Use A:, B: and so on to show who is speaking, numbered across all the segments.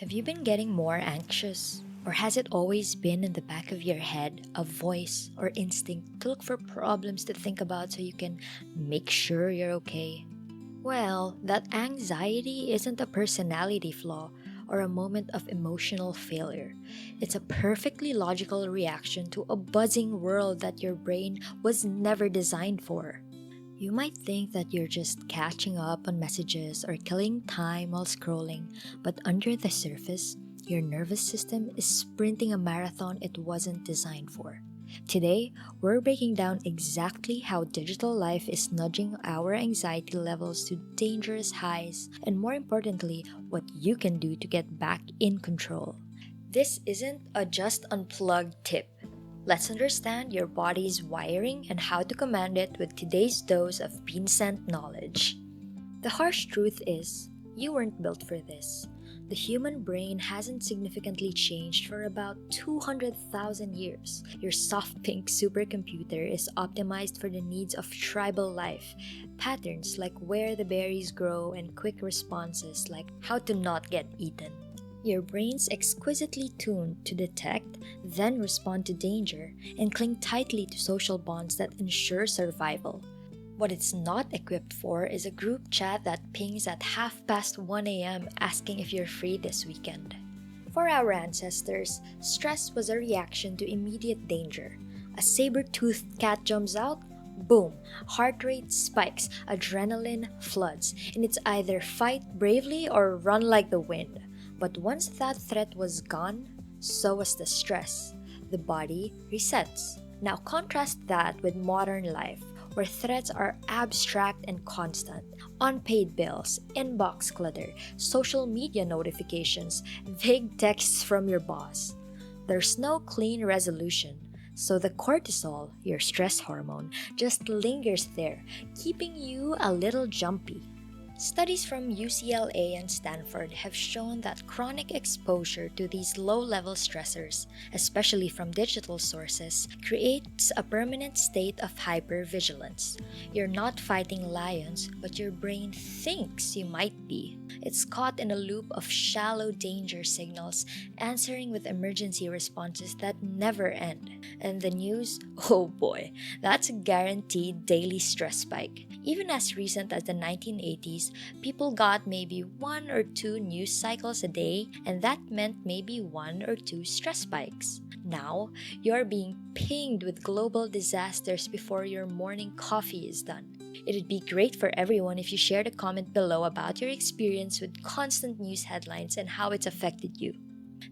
A: Have you been getting more anxious? Or has it always been in the back of your head, a voice or instinct to look for problems to think about so you can make sure you're okay? Well, that anxiety isn't a personality flaw or a moment of emotional failure. It's a perfectly logical reaction to a buzzing world that your brain was never designed for. You might think that you're just catching up on messages or killing time while scrolling, but under the surface, your nervous system is sprinting a marathon it wasn't designed for. Today, we're breaking down exactly how digital life is nudging our anxiety levels to dangerous highs, and more importantly, what you can do to get back in control. This isn't a just unplugged tip. Let's understand your body's wiring and how to command it with today's dose of bean-scent knowledge. The harsh truth is, you weren't built for this. The human brain hasn't significantly changed for about 200,000 years. Your soft pink supercomputer is optimized for the needs of tribal life, patterns like where the berries grow, and quick responses like how to not get eaten. Your brain's exquisitely tuned to detect, then respond to danger, and cling tightly to social bonds that ensure survival. What it's not equipped for is a group chat that pings at 1:30 a.m. asking if you're free this weekend. For our ancestors, stress was a reaction to immediate danger. A saber-toothed cat jumps out, boom, heart rate spikes, adrenaline floods, and it's either fight bravely or run like the wind. But once that threat was gone, so was the stress. The body resets. Now contrast that with modern life, where threats are abstract and constant. Unpaid bills, inbox clutter, social media notifications, vague texts from your boss. There's no clean resolution. So the cortisol, your stress hormone, just lingers there, keeping you a little jumpy. Studies from UCLA and Stanford have shown that chronic exposure to these low-level stressors, especially from digital sources, creates a permanent state of hypervigilance. You're not fighting lions, but your brain thinks you might be. It's caught in a loop of shallow danger signals, answering with emergency responses that never end. And the news? Oh boy, that's a guaranteed daily stress spike. Even as recent as the 1980s, people got maybe one or two news cycles a day, and that meant maybe one or two stress spikes. Now, you're being pinged with global disasters before your morning coffee is done. It'd be great for everyone if you shared a comment below about your experience with constant news headlines and how it's affected you.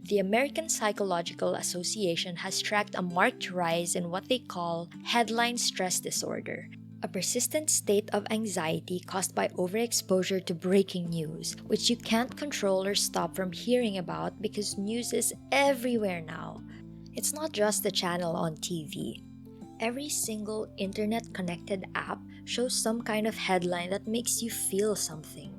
A: The American Psychological Association has tracked a marked rise in what they call headline stress disorder, a persistent state of anxiety caused by overexposure to breaking news, which you can't control or stop from hearing about because news is everywhere now. It's not just the channel on TV. Every single internet-connected app shows some kind of headline that makes you feel something.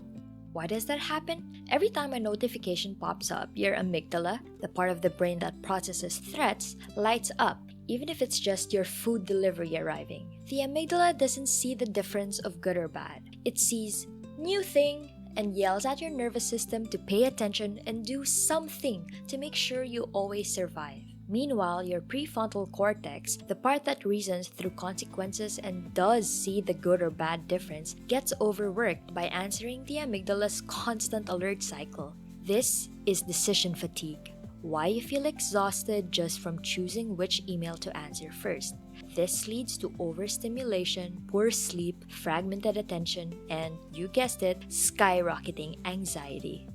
A: Why does that happen? Every time a notification pops up, your amygdala, the part of the brain that processes threats, lights up, even if it's just your food delivery arriving. The amygdala doesn't see the difference of good or bad. It sees new thing and yells at your nervous system to pay attention and do something to make sure you always survive. Meanwhile, your prefrontal cortex, the part that reasons through consequences and does see the good or bad difference, gets overworked by answering the amygdala's constant alert cycle. This is decision fatigue. Why you feel exhausted just from choosing which email to answer first. This leads to overstimulation, poor sleep, fragmented attention, and, you guessed it, skyrocketing anxiety.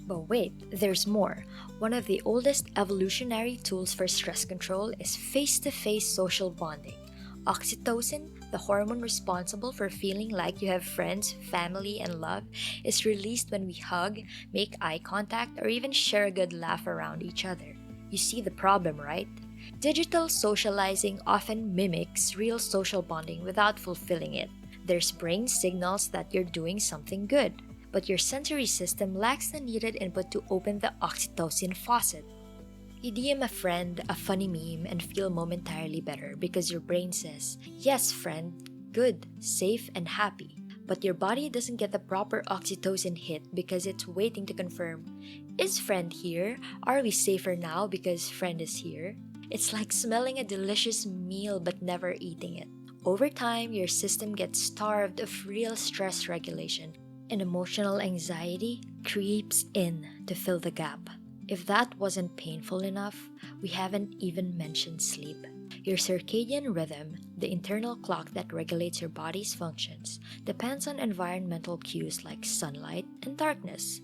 A: But wait, there's more. One of the oldest evolutionary tools for stress control is face-to-face social bonding. Oxytocin, the hormone responsible for feeling like you have friends, family, and love, is released when we hug, make eye contact, or even share a good laugh around each other. You see the problem, right? Digital socializing often mimics real social bonding without fulfilling it. There's brain signals that you're doing something good, but your sensory system lacks the needed input to open the oxytocin faucet. You DM a friend a funny meme and feel momentarily better because your brain says, "Yes, friend, good, safe, and happy." But your body doesn't get the proper oxytocin hit because it's waiting to confirm, Is friend here? Are we safer now because friend is here? It's like smelling a delicious meal but never eating it. Over time, your system gets starved of real stress regulation, and emotional anxiety creeps in to fill the gap. If that wasn't painful enough, we haven't even mentioned sleep. Your circadian rhythm, the internal clock that regulates your body's functions, depends on environmental cues like sunlight and darkness.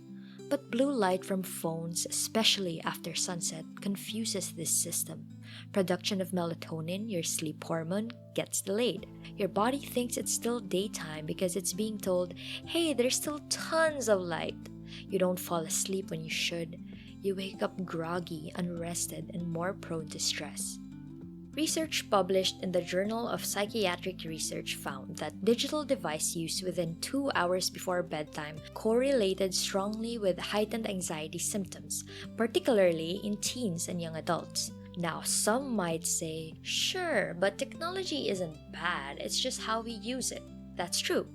A: But blue light from phones, especially after sunset, confuses this system. Production of melatonin, your sleep hormone, gets delayed. Your body thinks it's still daytime because it's being told, hey, there's still tons of light. You don't fall asleep when you should. You wake up groggy, unrested, and more prone to stress. Research published in the Journal of Psychiatric Research found that digital device use within 2 hours before bedtime correlated strongly with heightened anxiety symptoms, particularly in teens and young adults. Now, some might say, sure, but technology isn't bad, it's just how we use it. That's true.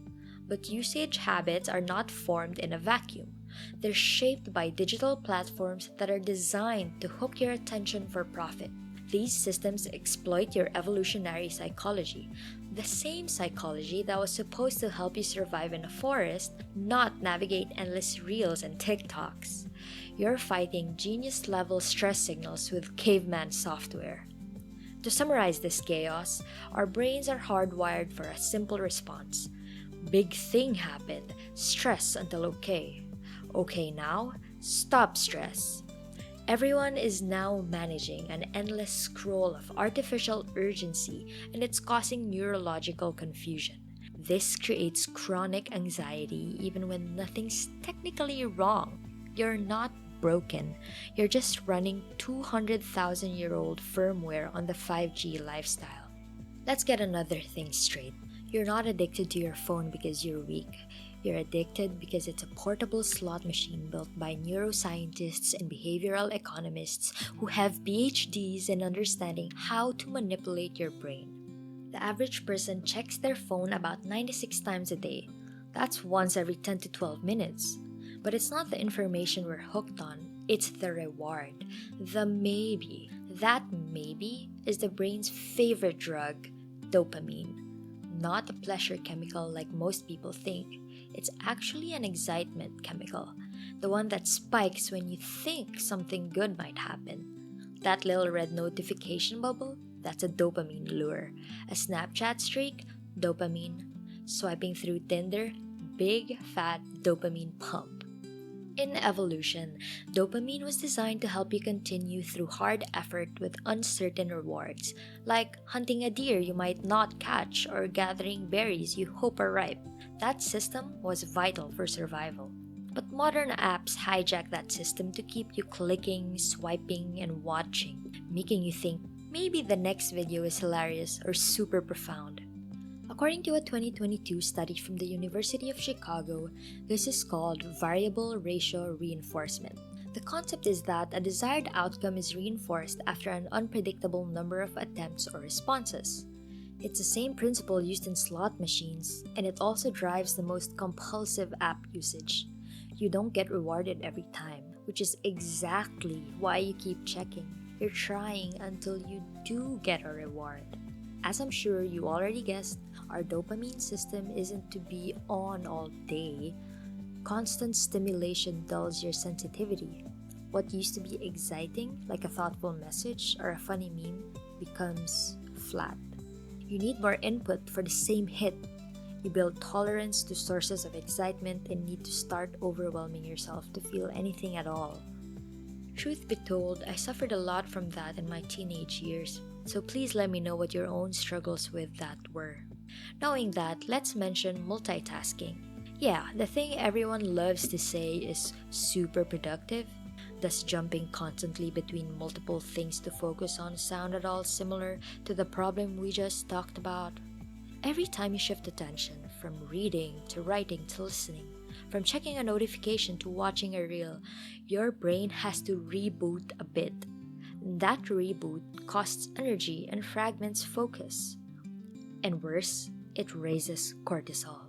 A: But usage habits are not formed in a vacuum. They're shaped by digital platforms that are designed to hook your attention for profit. These systems exploit your evolutionary psychology, the same psychology that was supposed to help you survive in a forest, not navigate endless reels and TikToks. You're fighting genius-level stress signals with caveman software. To summarize this chaos, our brains are hardwired for a simple response. Big thing happened, stress until okay. Okay now, stop stress. Everyone is now managing an endless scroll of artificial urgency, and it's causing neurological confusion. This creates chronic anxiety even when nothing's technically wrong. You're not broken. You're just running 200,000-year-old firmware on the 5G lifestyle. Let's get another thing straight. You're not addicted to your phone because you're weak. You're addicted because it's a portable slot machine built by neuroscientists and behavioral economists who have PhDs in understanding how to manipulate your brain. The average person checks their phone about 96 times a day. That's once every 10 to 12 minutes. But it's not the information we're hooked on, it's the reward, the maybe. That maybe is the brain's favorite drug, dopamine. Not a pleasure chemical like most people think. It's actually an excitement chemical, the one that spikes when you think something good might happen. That little red notification bubble, that's a dopamine lure. A Snapchat streak, dopamine. Swiping through Tinder, big fat dopamine pump. In evolution, dopamine was designed to help you continue through hard effort with uncertain rewards, like hunting a deer you might not catch or gathering berries you hope are ripe. That system was vital for survival. But modern apps hijack that system to keep you clicking, swiping, and watching, making you think maybe the next video is hilarious or super profound. According to a 2022 study from the University of Chicago, this is called variable ratio reinforcement. The concept is that a desired outcome is reinforced after an unpredictable number of attempts or responses. It's the same principle used in slot machines, and it also drives the most compulsive app usage. You don't get rewarded every time, which is exactly why you keep checking. You're trying until you do get a reward. As I'm sure you already guessed, our dopamine system isn't to be on all day. Constant stimulation dulls your sensitivity. What used to be exciting, like a thoughtful message or a funny meme, becomes flat. You need more input for the same hit. You build tolerance to sources of excitement and need to start overwhelming yourself to feel anything at all. Truth be told, I suffered a lot from that in my teenage years, so please let me know what your own struggles with that were. Knowing that, let's mention multitasking. Yeah, the thing everyone loves to say is super productive. Does jumping constantly between multiple things to focus on sound at all similar to the problem we just talked about? Every time you shift attention, from reading to writing to listening, from checking a notification to watching a reel, your brain has to reboot a bit. That reboot costs energy and fragments focus. And worse, it raises cortisol.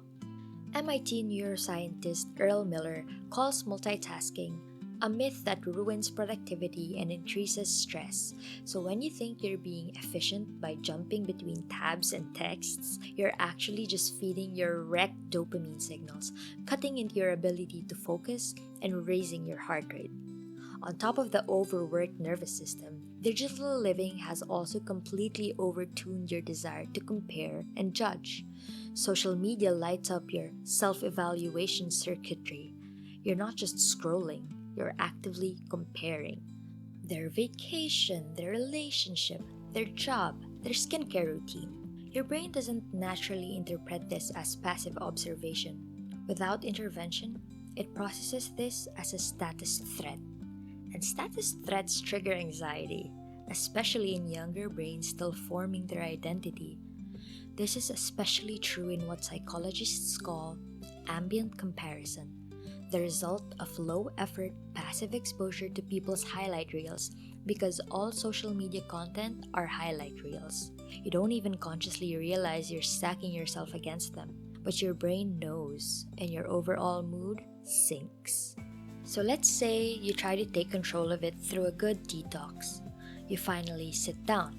A: MIT neuroscientist Earl Miller calls multitasking a myth that ruins productivity and increases stress. So when you think you're being efficient by jumping between tabs and texts, you're actually just feeding your wrecked dopamine signals, cutting into your ability to focus and raising your heart rate. On top of the overworked nervous system, digital living has also completely overtuned your desire to compare and judge. Social media lights up your self evaluation circuitry. You're not just scrolling, you're actively comparing. Their vacation, their relationship, their job, their skincare routine. Your brain doesn't naturally interpret this as passive observation. Without intervention, it processes this as a status threat. And status threats trigger anxiety, especially in younger brains still forming their identity. This is especially true in what psychologists call ambient comparison, the result of low effort, passive exposure to people's highlight reels, because all social media content are highlight reels. You don't even consciously realize you're stacking yourself against them, but your brain knows, and your overall mood sinks. So let's say you try to take control of it through a good detox. You finally sit down.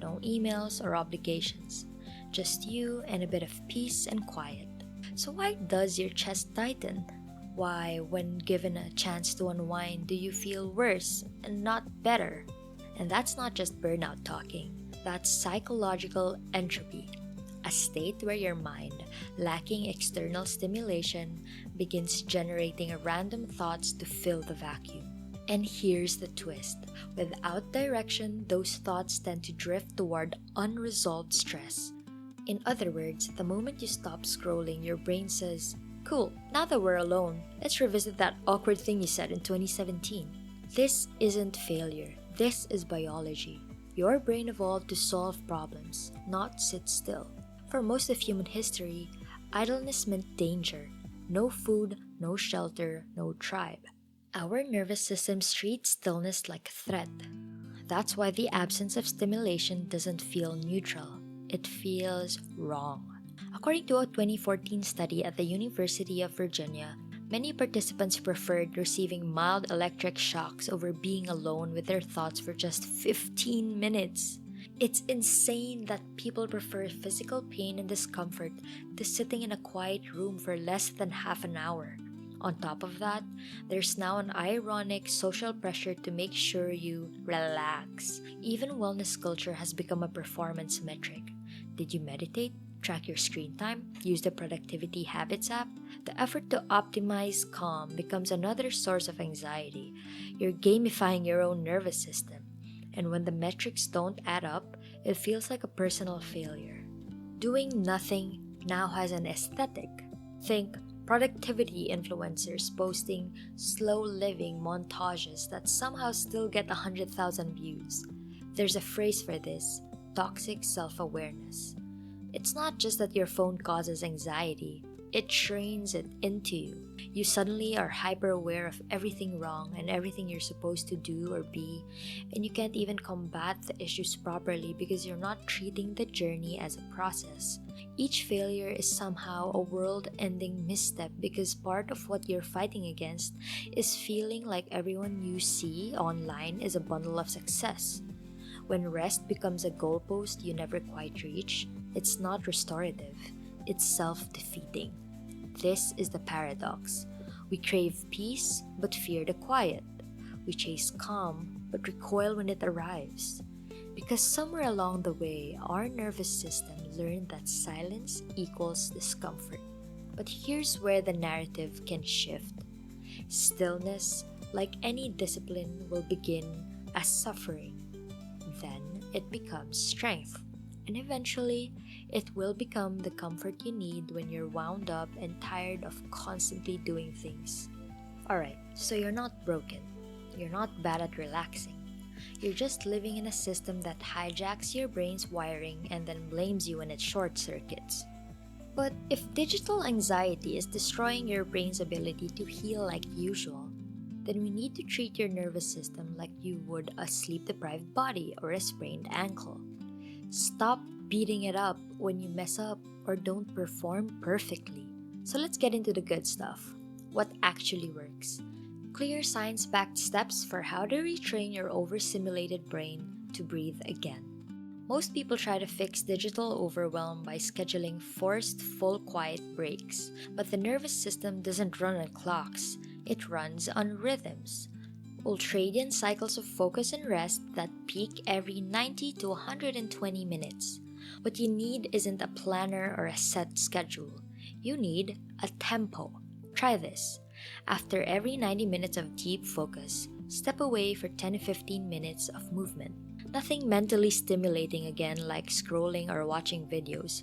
A: No emails or obligations. Just you and a bit of peace and quiet. So why does your chest tighten? Why, when given a chance to unwind, do you feel worse and not better? And that's not just burnout talking. That's psychological entropy. A state where your mind, lacking external stimulation, begins generating random thoughts to fill the vacuum. And here's the twist. Without direction, those thoughts tend to drift toward unresolved stress. In other words, the moment you stop scrolling, your brain says, "Cool, now that we're alone, let's revisit that awkward thing you said in 2017. This isn't failure. This is biology. Your brain evolved to solve problems, not sit still. For most of human history, idleness meant danger. No food, no shelter, no tribe. Our nervous systems treat stillness like a threat. That's why the absence of stimulation doesn't feel neutral. It feels wrong. According to a 2014 study at the University of Virginia, many participants preferred receiving mild electric shocks over being alone with their thoughts for just 15 minutes. It's insane that people prefer physical pain and discomfort to sitting in a quiet room for less than half an hour. On top of that, there's now an ironic social pressure to make sure you relax. Even wellness culture has become a performance metric. Did you meditate? Track your screen time? Use the Productivity Habits app? The effort to optimize calm becomes another source of anxiety. You're gamifying your own nervous system. And when the metrics don't add up, it feels like a personal failure. Doing nothing now has an aesthetic. Think productivity influencers posting slow living montages that somehow still get 100,000 views. There's a phrase for this: toxic self-awareness. It's not just that your phone causes anxiety, it trains it into you. You suddenly are hyper aware of everything wrong and everything you're supposed to do or be, and you can't even combat the issues properly because you're not treating the journey as a process. Each failure is somehow a world-ending misstep because part of what you're fighting against is feeling like everyone you see online is a bundle of success. When rest becomes a goalpost you never quite reach, it's not restorative, it's self-defeating. This is the paradox. We crave peace but fear the quiet. We chase calm but recoil when it arrives. Because somewhere along the way, our nervous system learned that silence equals discomfort. But here's where the narrative can shift. Stillness, like any discipline, will begin as suffering. Then it becomes strength. And eventually, it will become the comfort you need when you're wound up and tired of constantly doing things. Alright, so you're not broken. You're not bad at relaxing. You're just living in a system that hijacks your brain's wiring and then blames you when it short circuits. But if digital anxiety is destroying your brain's ability to heal like usual, then we need to treat your nervous system like you would a sleep-deprived body or a sprained ankle. Stop beating it up when you mess up or don't perform perfectly. So let's get into the good stuff. What actually works? Clear science backed steps for how to retrain your overstimulated brain to breathe again. Most people try to fix digital overwhelm by scheduling forced full quiet breaks, but the nervous system doesn't run on clocks, it runs on rhythms. Ultradian cycles of focus and rest that peak every 90 to 120 minutes. What you need isn't a planner or a set schedule. You need a tempo. Try this. After every 90 minutes of deep focus, step away for 10 to 15 minutes of movement. Nothing mentally stimulating again like scrolling or watching videos.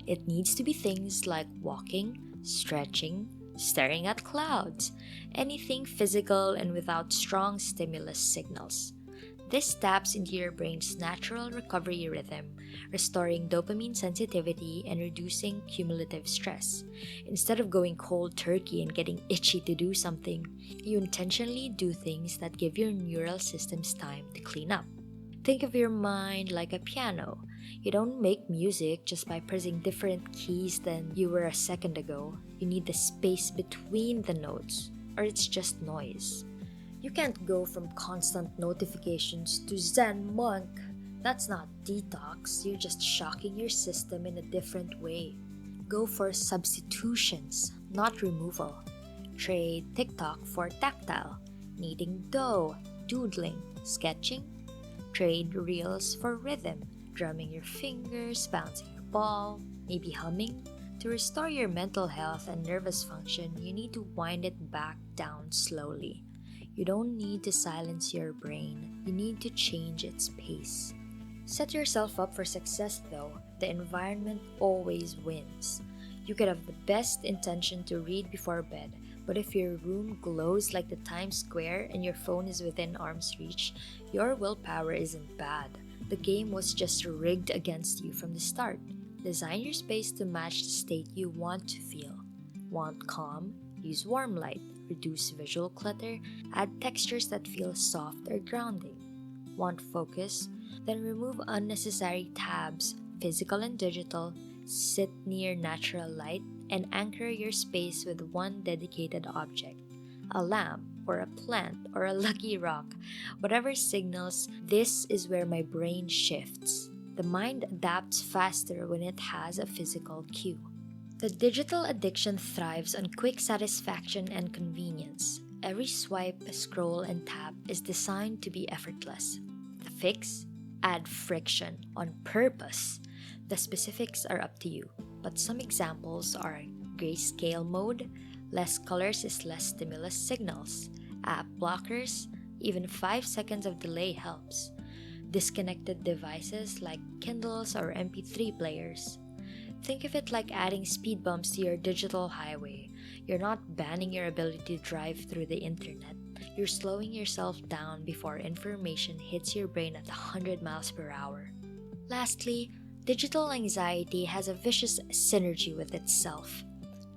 A: It needs to be things like walking, stretching, staring at clouds, anything physical and without strong stimulus signals. This taps into your brain's natural recovery rhythm, restoring dopamine sensitivity and reducing cumulative stress. Instead of going cold turkey and getting itchy to do something, you intentionally do things that give your neural systems time to clean up. Think of your mind like a piano. You don't make music just by pressing different keys than you were a second ago. You need the space between the notes, or it's just noise. You can't go from constant notifications to Zen monk. That's not detox, you're just shocking your system in a different way. Go for substitutions, not removal. Trade TikTok for tactile, kneading dough, doodling, sketching. Trade reels for rhythm, drumming your fingers, bouncing your ball, maybe humming. To restore your mental health and nervous function, you need to wind it back down slowly. You don't need to silence your brain, you need to change its pace. Set yourself up for success though, the environment always wins. You could have the best intention to read before bed, but if your room glows like the Times Square and your phone is within arm's reach, your willpower isn't bad. The game was just rigged against you from the start. Design your space to match the state you want to feel. Want calm? Use warm light. Reduce visual clutter. Add textures that feel soft or grounding. Want focus? Then remove unnecessary tabs, physical and digital. Sit near natural light and anchor your space with one dedicated object. A lamp, or a plant, or a lucky rock. Whatever signals, this is where my brain shifts. The mind adapts faster when it has a physical cue. The digital addiction thrives on quick satisfaction and convenience. Every swipe, scroll, and tap is designed to be effortless. The fix? Add friction on purpose. The specifics are up to you, but some examples are grayscale mode, less colors is less stimulus signals, app blockers, even 5 seconds of delay helps, disconnected devices like Kindles or MP3 players. Think of it like adding speed bumps to your digital highway. You're not banning your ability to drive through the internet. You're slowing yourself down before information hits your brain at 100 miles per hour. Lastly, digital anxiety has a vicious synergy with itself.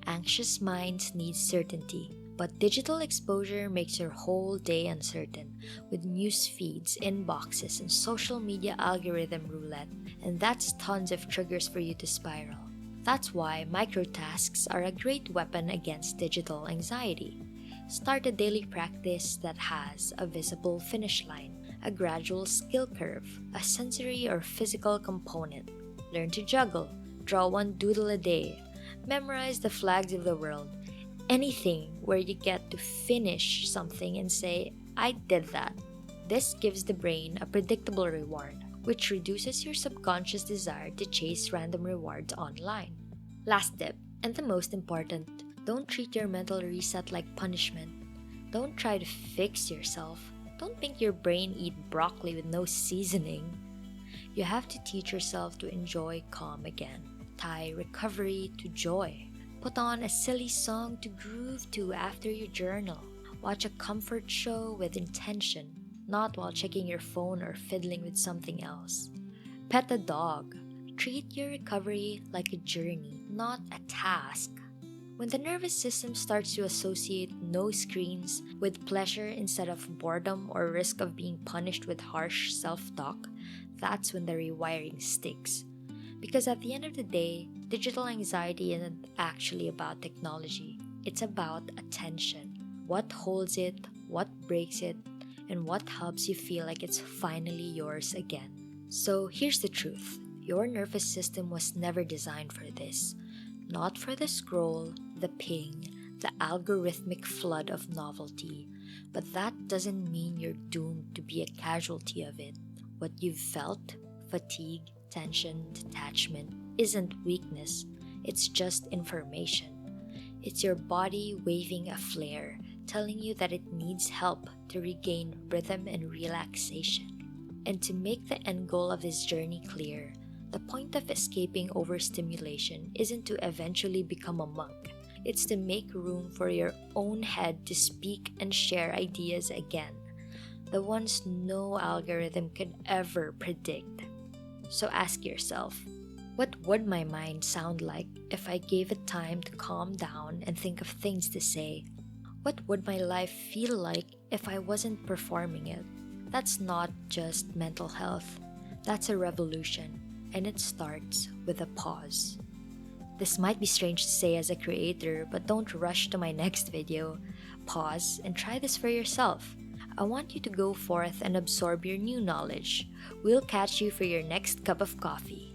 A: Anxious minds need certainty, but digital exposure makes your whole day uncertain, with news feeds, inboxes, and social media algorithm roulette, and that's tons of triggers for you to spiral. That's why microtasks are a great weapon against digital anxiety. Start a daily practice that has a visible finish line, a gradual skill curve, a sensory or physical component. Learn to juggle, draw one doodle a day, memorize the flags of the world. Anything where you get to finish something and say, I did that. This gives the brain a predictable reward, which reduces your subconscious desire to chase random rewards online. Last tip, and the most important, don't treat your mental reset like punishment. Don't try to fix yourself. Don't make your brain eat broccoli with no seasoning. You have to teach yourself to enjoy calm again. Tie recovery to joy. Put on a silly song to groove to after you journal. Watch a comfort show with intention, not while checking your phone or fiddling with something else. Pet a dog. Treat your recovery like a journey, not a task. When the nervous system starts to associate no screens with pleasure instead of boredom or risk of being punished with harsh self-talk, that's when the rewiring sticks. Because at the end of the day, digital anxiety isn't actually about technology. It's about attention. What holds it, what breaks it, and what helps you feel like it's finally yours again. So here's the truth: your nervous system was never designed for this. Not for the scroll, the ping, the algorithmic flood of novelty. But that doesn't mean you're doomed to be a casualty of it. What you've felt, fatigue, tension, detachment, isn't weakness, it's just information. It's your body waving a flare, telling you that it needs help to regain rhythm and relaxation. And to make the end goal of this journey clear, the point of escaping overstimulation isn't to eventually become a monk. It's to make room for your own head to speak and share ideas again, the ones no algorithm could ever predict. So ask yourself, what would my mind sound like if I gave it time to calm down and think of things to say? What would my life feel like if I wasn't performing it? That's not just mental health, that's a revolution, and it starts with a pause. This might be strange to say as a creator, but don't rush to my next video. Pause and try this for yourself. I want you to go forth and absorb your new knowledge. We'll catch you for your next cup of coffee.